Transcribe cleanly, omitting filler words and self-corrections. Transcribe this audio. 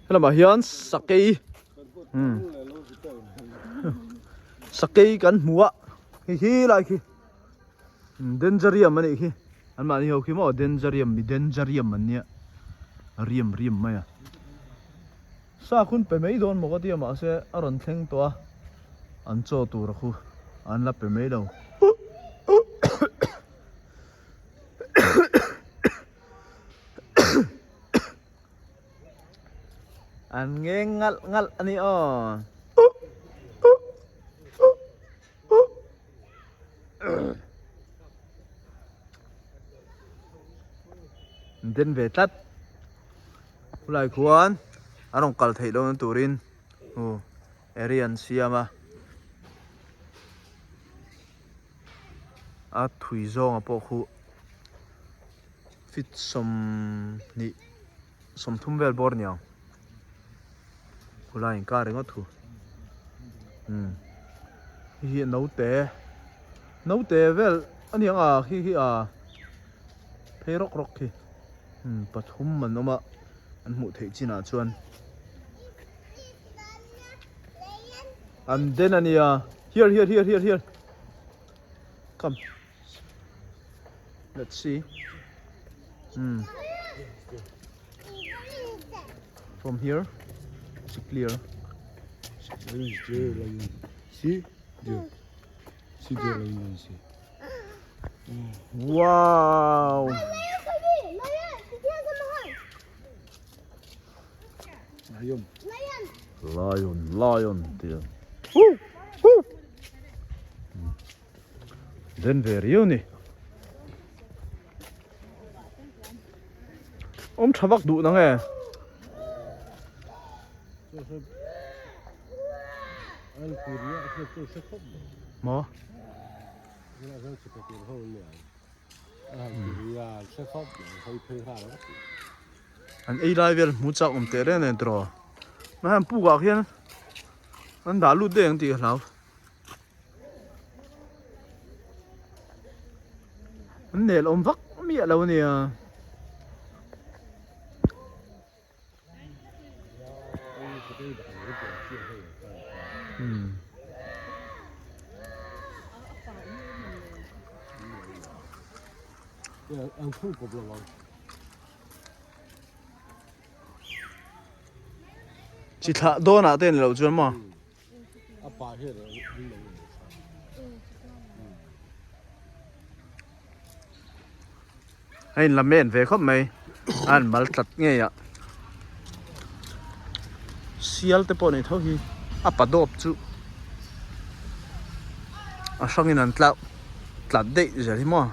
là mà hiền SAKEI SAKEI cắn múa khi lại khi Dendarium anh khi anh mà hiểu khi mà Dendarium anh nhỉ riềm mày à sao kun pe mấy đòn một cái tiệm mà sẽ ở gần theng toa anh cho tụ ra khu anh là pe mấy đâu anh nghe ngal anh ấy đến về tắt lại khuan anh không cần thấy đâu turin Arian siama thui zong apo khu fit som thum vel bor niang kulai ka rengo thu hi nấu te vel anh yang hi phê rok khi pathum man oma anh mu thei china chuan and then anh here come let's see from here it's clear wow lion dear then very uni thawak du na nghe mo anh ấy lại về mua cháo tê đấy này rồi mà hắn bu gạo kia anh đã lút đèn thì nào anh để ông vắt miệng lâu nè chỉ thà đo nãy tên lâu chưa mà hay làm men về không mày ăn mal chặt nghe ạ sial te po này thôi hi padop chu sang in an tlat dei giờ thì mà